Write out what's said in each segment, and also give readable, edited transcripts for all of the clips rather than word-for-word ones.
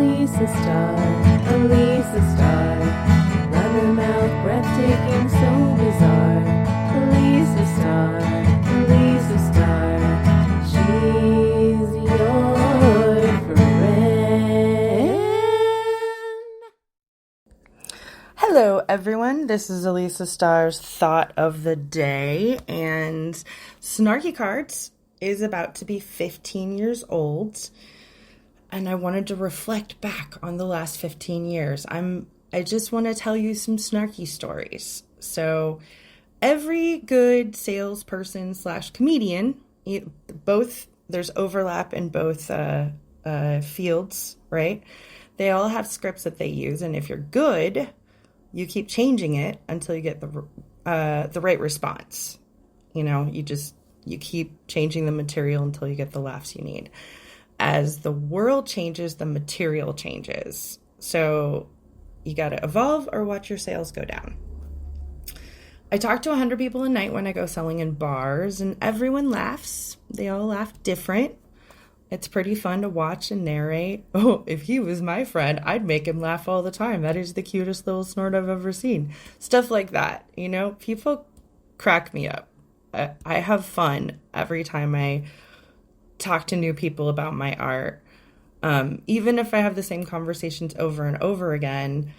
alisa-starr, alisa-starr. Loudmouth, breathtaking, so bizarre. Alisa-starr, alisa-starr. She's your friend. Hello, everyone. This is alisa-starr's Thought of the Day, and Snarky Cards is about to be 15 years old, and I wanted to reflect back on the last 15 years. I just want to tell you some snarky stories. So, every good salesperson / comedian, there's overlap in both fields, right? They all have scripts that they use, and if you're good, you keep changing it until you get the right response. You know, you keep changing the material until you get the laughs you need. As the world changes, the material changes. So you got to evolve or watch your sales go down. I talk to 100 people a night when I go selling in bars, and everyone laughs. They all laugh different. It's pretty fun to watch and narrate. Oh, if he was my friend, I'd make him laugh all the time. That is the cutest little snort I've ever seen. Stuff like that. You know, people crack me up. I have fun every time I talk to new people about my art. Even if I have the same conversations over and over again,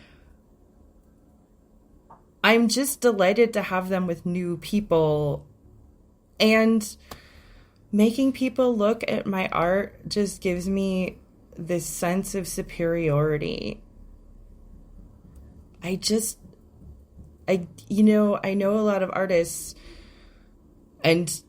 I'm just delighted to have them with new people, and making people look at my art just gives me this sense of superiority. I know a lot of artists, and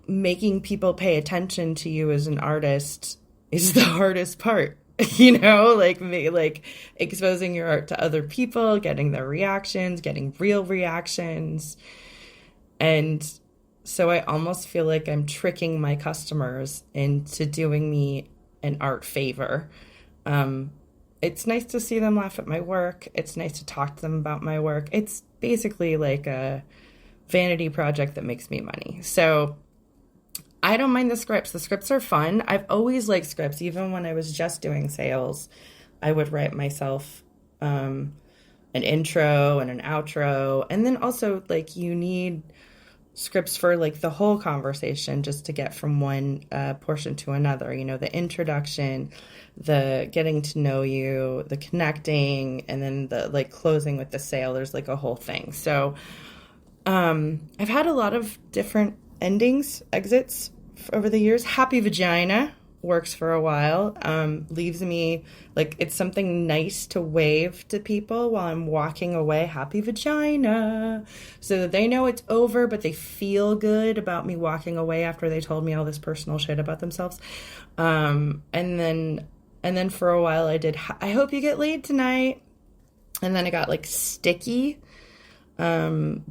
making people pay attention to you as an artist is the hardest part. Like exposing your art to other people, getting their reactions, getting real reactions. And so I almost feel like I'm tricking my customers into doing me an art favor. It's nice to see them laugh at my work. It's nice to talk to them about my work. It's basically like a vanity project that makes me money. So I don't mind the scripts. The scripts are fun. I've always liked scripts. Even when I was just doing sales, I would write myself an intro and an outro. And then also, like, you need scripts for, like, the whole conversation just to get from one portion to another. You know, the introduction, the getting to know you, the connecting, and then the, like, closing with the sale. There's, like, a whole thing. So I've had a lot of different exits over the years. Happy Vagina works for a while. Leaves me, like, it's something nice to wave to people while I'm walking away. Happy Vagina. So that they know it's over, but they feel good about me walking away after they told me all this personal shit about themselves. And then for a while I did, I hope you get laid tonight. And then it got, like, sticky. And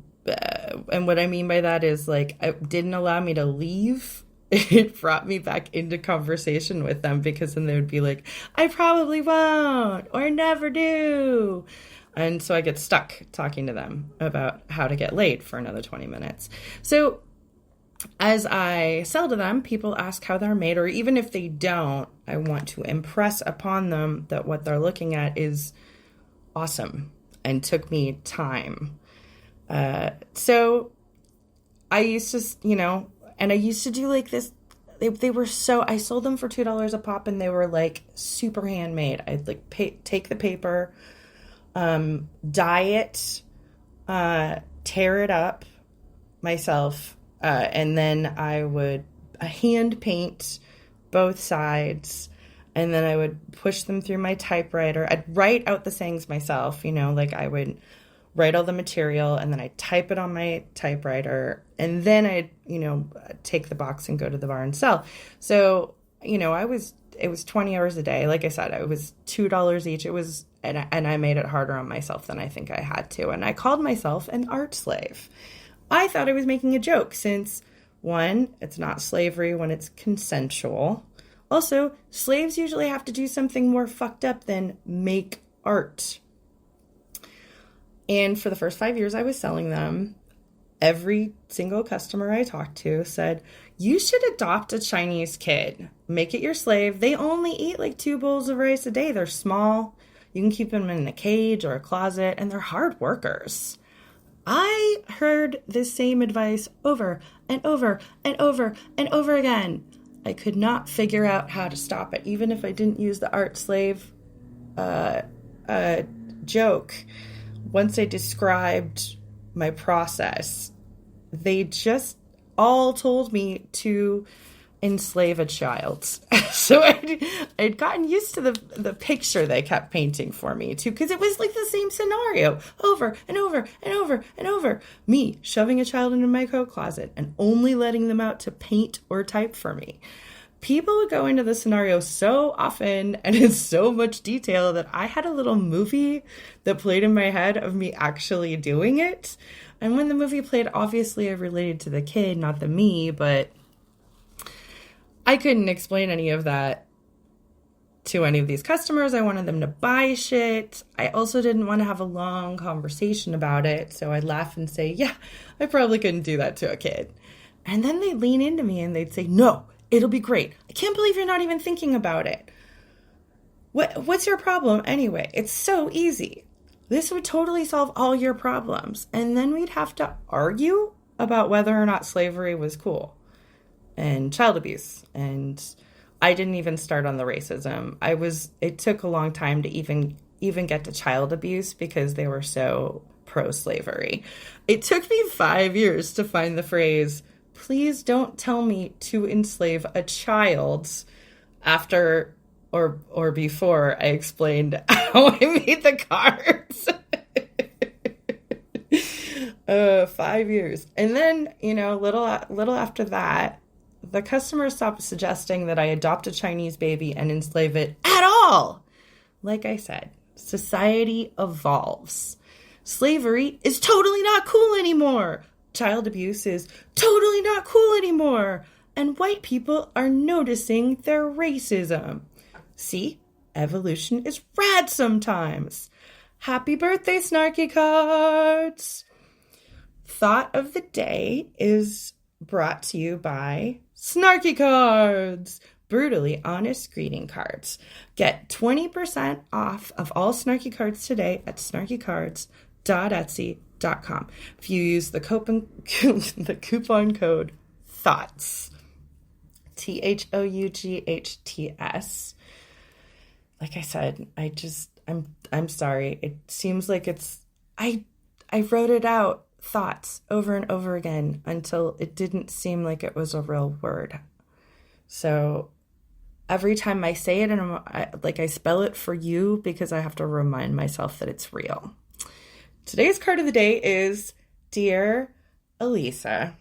what I mean by that is, like, it didn't allow me to leave. It brought me back into conversation with them, because then they would be like, I probably won't or never do. And so I get stuck talking to them about how to get laid for another 20 minutes. So as I sell to them, people ask how they're made, or even if they don't, I want to impress upon them that what they're looking at is awesome and took me time. So I used to, and I used to do, like, this, they were so, I sold them for $2 a pop, and they were, like, super handmade. I'd, like, take the paper, dye it, tear it up myself, and then I would hand paint both sides, and then I would push them through my typewriter. I'd write out the sayings myself, like, I would write all the material, and then I'd type it on my typewriter, and then I'd, take the box and go to the bar and sell. So, it was 20 hours a day. Like I said, it was $2 each. It was, and I made it harder on myself than I think I had to. And I called myself an art slave. I thought I was making a joke, since, one, it's not slavery when it's consensual. Also, slaves usually have to do something more fucked up than make art. And for the first 5 years I was selling them, every single customer I talked to said, you should adopt a Chinese kid. Make it your slave. They only eat like 2 bowls of rice a day. They're small. You can keep them in a cage or a closet, and they're hard workers. I heard this same advice over and over and over and over again. I could not figure out how to stop it, even if I didn't use the art slave joke. Once I described my process, they just all told me to enslave a child. So I'd gotten used to the picture they kept painting for me too, because it was like the same scenario over and over and over and over. Me shoving a child into my coat closet and only letting them out to paint or type for me. People would go into the scenario so often and in so much detail that I had a little movie that played in my head of me actually doing it. And when the movie played, obviously I related to the kid, not the me, but I couldn't explain any of that to any of these customers. I wanted them to buy shit. I also didn't want to have a long conversation about it. So I'd laugh and say, yeah, I probably couldn't do that to a kid. And then they'd lean into me and they'd say, no, it'll be great. I can't believe you're not even thinking about it. What's your problem anyway? It's so easy. This would totally solve all your problems. And then we'd have to argue about whether or not slavery was cool and child abuse. And I didn't even start on the racism. It took a long time to even get to child abuse because they were so pro-slavery. It took me 5 years to find the phrase, please don't tell me to enslave a child, after or before I explained how I made the cards. 5 years. And then, little after that, the customer stopped suggesting that I adopt a Chinese baby and enslave it at all. Like I said, society evolves. Slavery is totally not cool anymore. Child abuse is totally not cool anymore. And white people are noticing their racism. See, evolution is rad sometimes. Happy birthday, Snarky Cards! Thought of the day is brought to you by Snarky Cards, brutally honest greeting cards. Get 20% off of all Snarky Cards today at snarkycards.etsy.com if you use the coupon code THOUGHTS. THOUGHTS. Like I said, I'm sorry. It seems like I wrote it out, thoughts, over and over again until it didn't seem like it was a real word. So every time I say it, and I spell it for you because I have to remind myself that it's real. Today's card of the day is Dear Elisa.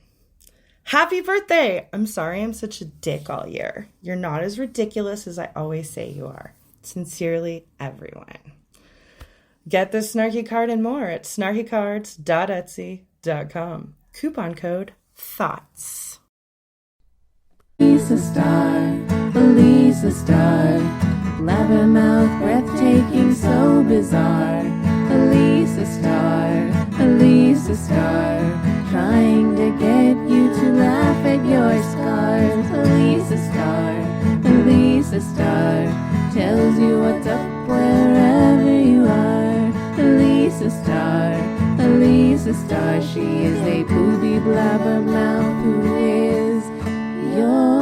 Happy birthday! I'm sorry I'm such a dick all year. You're not as ridiculous as I always say you are. Sincerely, everyone. Get this snarky card and more at snarkycards.etsy.com. Coupon code THOUGHTS. Alisa-starr, Alisa-starr, blabbermouth, breathtaking, so bizarre. Alisa-starr, Alisa-starr, trying to get you to laugh at your scars. Alisa-starr, Alisa-starr, tells you what's up wherever you are. Alisa-starr, Alisa-starr, she is a booby blabbermouth who is your